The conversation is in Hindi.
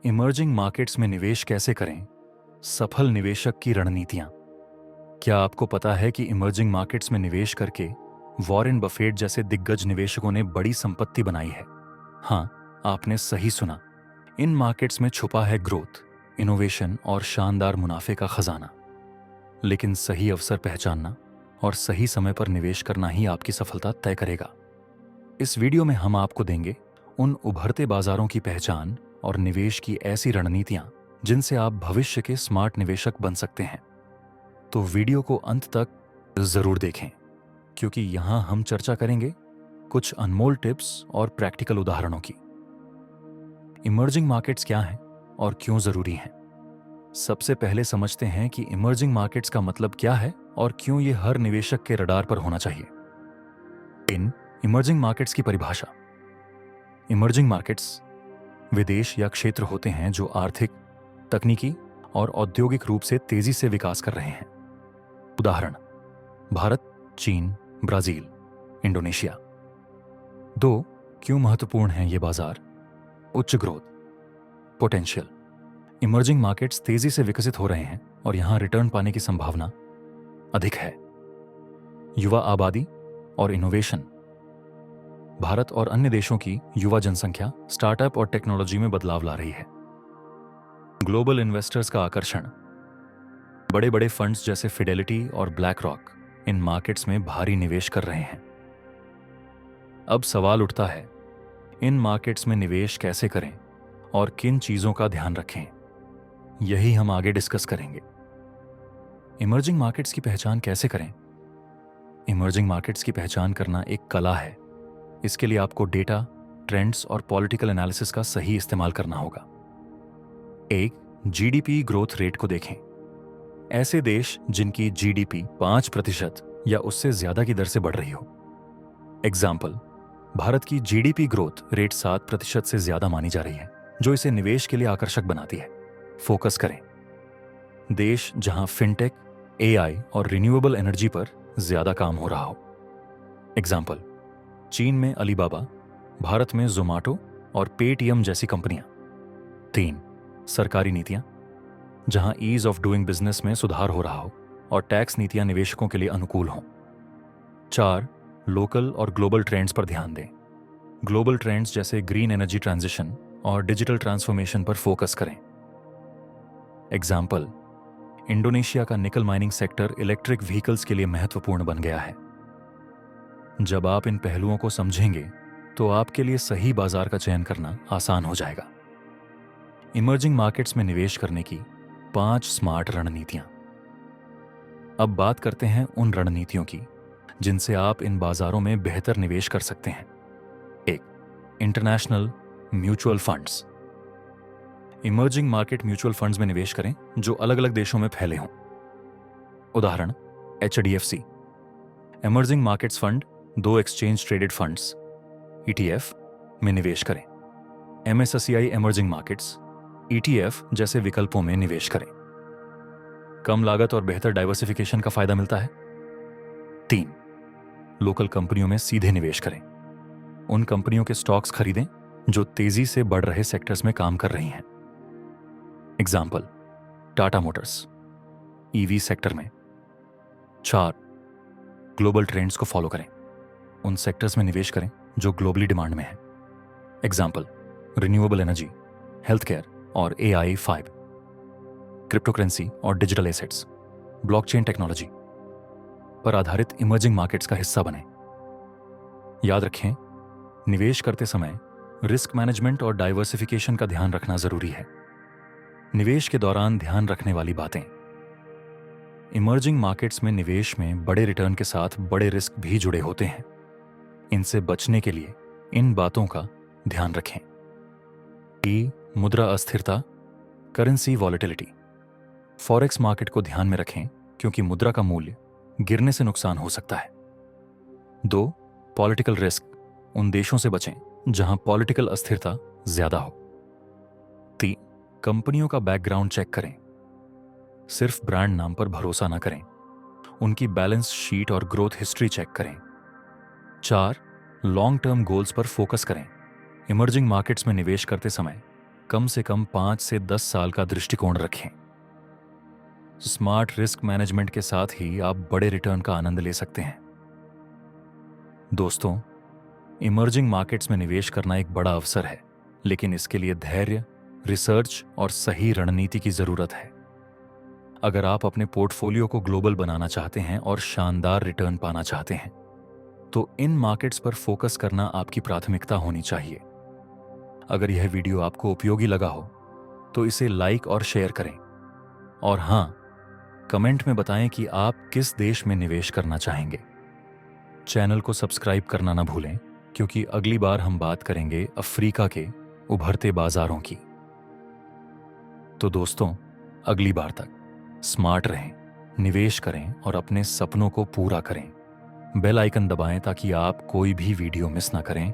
इमर्जिंग मार्केट्स में निवेश कैसे करें? सफल निवेशक की रणनीतियां। क्या आपको पता है कि इमर्जिंग मार्केट्स में निवेश करके वॉरेन बफेट जैसे दिग्गज निवेशकों ने बड़ी संपत्ति बनाई है? हाँ, आपने सही सुना। इन मार्केट्स में छुपा है ग्रोथ, इनोवेशन और शानदार मुनाफे का खजाना। लेकिन सही अवसर पहचानना और सही समय पर निवेश करना ही आपकी सफलता तय करेगा। इस वीडियो में हम आपको देंगे उन उभरते बाजारों की पहचान और निवेश की ऐसी रणनीतियां जिनसे आप भविष्य के स्मार्ट निवेशक बन सकते हैं। तो वीडियो को अंत तक जरूर देखें, क्योंकि यहां हम चर्चा करेंगे कुछ अनमोल टिप्स और प्रैक्टिकल उदाहरणों की। इमर्जिंग मार्केट्स क्या हैं और क्यों जरूरी हैं? सबसे पहले समझते हैं कि इमर्जिंग मार्केट्स का मतलब क्या है और क्यों ये हर निवेशक के रडार पर होना चाहिए। इन इमर्जिंग मार्केट्स की परिभाषा। इमर्जिंग मार्केट्स वे देश या क्षेत्र होते हैं जो आर्थिक, तकनीकी और औद्योगिक रूप से तेजी से विकास कर रहे हैं। उदाहरण: भारत, चीन, ब्राजील, इंडोनेशिया। 2. क्यों महत्वपूर्ण हैं ये बाजार? उच्च ग्रोथ पोटेंशियल। इमर्जिंग मार्केट्स तेजी से विकसित हो रहे हैं और यहां रिटर्न पाने की संभावना अधिक है। युवा आबादी और इनोवेशन। भारत और अन्य देशों की युवा जनसंख्या स्टार्टअप और टेक्नोलॉजी में बदलाव ला रही है। ग्लोबल इन्वेस्टर्स का आकर्षण। बड़े बड़े फंड्स जैसे फिडेलिटी और ब्लैक रॉक इन मार्केट्स में भारी निवेश कर रहे हैं। अब सवाल उठता है, इन मार्केट्स में निवेश कैसे करें और किन चीजों का ध्यान रखें? यही हम आगे डिस्कस करेंगे। इमर्जिंग मार्केट्स की पहचान कैसे करें? इमर्जिंग मार्केट्स की पहचान करना एक कला है। इसके लिए आपको डेटा, ट्रेंड्स और पॉलिटिकल एनालिसिस का सही इस्तेमाल करना होगा। एक, जीडीपी ग्रोथ रेट को देखें। ऐसे देश जिनकी जीडीपी 5% या उससे ज्यादा की दर से बढ़ रही हो। एग्जाम्पल: भारत की जीडीपी ग्रोथ रेट 7% से ज्यादा मानी जा रही है, जो इसे निवेश के लिए आकर्षक बनाती है। फोकस करें। देश जहां फिनटेक, एआई और रिन्यूएबल एनर्जी पर ज्यादा काम हो रहा हो। एग्जाम्पल: चीन में अलीबाबा, भारत में जोमाटो और पेटीएम जैसी कंपनियां। 3. सरकारी नीतियां। जहां ईज ऑफ डूइंग बिजनेस में सुधार हो रहा हो और टैक्स नीतियां निवेशकों के लिए अनुकूल हों। 4. लोकल और ग्लोबल ट्रेंड्स पर ध्यान दें। ग्लोबल ट्रेंड्स जैसे ग्रीन एनर्जी ट्रांजिशन और डिजिटल ट्रांसफॉर्मेशन पर फोकस करें। एग्जाम्पल: इंडोनेशिया का निकल माइनिंग सेक्टर इलेक्ट्रिक व्हीकल्स के लिए महत्वपूर्ण बन गया है। जब आप इन पहलुओं को समझेंगे तो आपके लिए सही बाजार का चयन करना आसान हो जाएगा। इमर्जिंग मार्केट्स में निवेश करने की 5 स्मार्ट रणनीतियां। अब बात करते हैं उन रणनीतियों की जिनसे आप इन बाजारों में बेहतर निवेश कर सकते हैं। 1. International mutual funds. Emerging market mutual funds में निवेश करें जो अलग अलग देशों में फैले हों। उदाहरण: HDFC emerging markets fund 2 exchange traded funds ETF में निवेश करें। MSCI इमर्जिंग मार्केट्स ETF जैसे विकल्पों में निवेश करें। कम लागत और बेहतर डाइवर्सिफिकेशन का फायदा मिलता है। 3. लोकल कंपनियों में सीधे निवेश करें। उन कंपनियों के स्टॉक्स खरीदें जो तेजी से बढ़ रहे सेक्टर्स में काम कर रही हैं। Example: Tata Motors, EV sector में। 4. ग्लोबल ट्रेंड्स को फॉलो करें। उन सेक्टर्स में निवेश करें जो ग्लोबली डिमांड में है। Example: renewable energy, health care और AI5। क्रिप्टो करेंसी और डिजिटल एसेट्स, ब्लॉकचेन टेक्नोलॉजी पर आधारित इमर्जिंग मार्केट्स का हिस्सा बने। याद रखें, निवेश करते समय रिस्क मैनेजमेंट और डाइवर्सिफिकेशन का ध्यान रखना जरूरी है। निवेश के दौरान ध्यान रखने वाली बातें। इमर्जिंग मार्केट्स में निवेश में बड़े रिटर्न के साथ बड़े रिस्क भी जुड़े होते हैं। इनसे बचने के लिए इन बातों का ध्यान रखें। मुद्रा अस्थिरता, करेंसी वॉलेटिलिटी। फॉरेक्स मार्केट को ध्यान में रखें क्योंकि मुद्रा का मूल्य गिरने से नुकसान हो सकता है। 2. Political risk. उन देशों से बचें जहां पॉलिटिकल अस्थिरता ज्यादा हो। 3. कंपनियों का बैकग्राउंड चेक करें। सिर्फ ब्रांड नाम पर भरोसा न करें, उनकी बैलेंस शीट और ग्रोथ हिस्ट्री चेक करें। 4. लॉन्ग टर्म गोल्स पर फोकस करें। इमर्जिंग मार्केट्स में निवेश करते समय कम से कम 5 से 10 साल का दृष्टिकोण रखें। स्मार्ट रिस्क मैनेजमेंट के साथ ही आप बड़े रिटर्न का आनंद ले सकते हैं। दोस्तों, इमर्जिंग मार्केट्स में निवेश करना एक बड़ा अवसर है, लेकिन इसके लिए धैर्य, रिसर्च और सही रणनीति की जरूरत है। अगर आप अपने पोर्टफोलियो को ग्लोबल बनाना चाहते हैं और शानदार रिटर्न पाना चाहते हैं, तो इन मार्केट्स पर फोकस करना आपकी प्राथमिकता होनी चाहिए। अगर यह वीडियो आपको उपयोगी लगा हो तो इसे लाइक और शेयर करें, और हां, कमेंट में बताएं कि आप किस देश में निवेश करना चाहेंगे। चैनल को सब्सक्राइब करना ना भूलें, क्योंकि अगली बार हम बात करेंगे अफ्रीका के उभरते बाजारों की। तो दोस्तों, अगली बार तक स्मार्ट रहें, निवेश करें और अपने सपनों को पूरा करें। बेल आइकन दबाएं ताकि आप कोई भी वीडियो मिस ना करें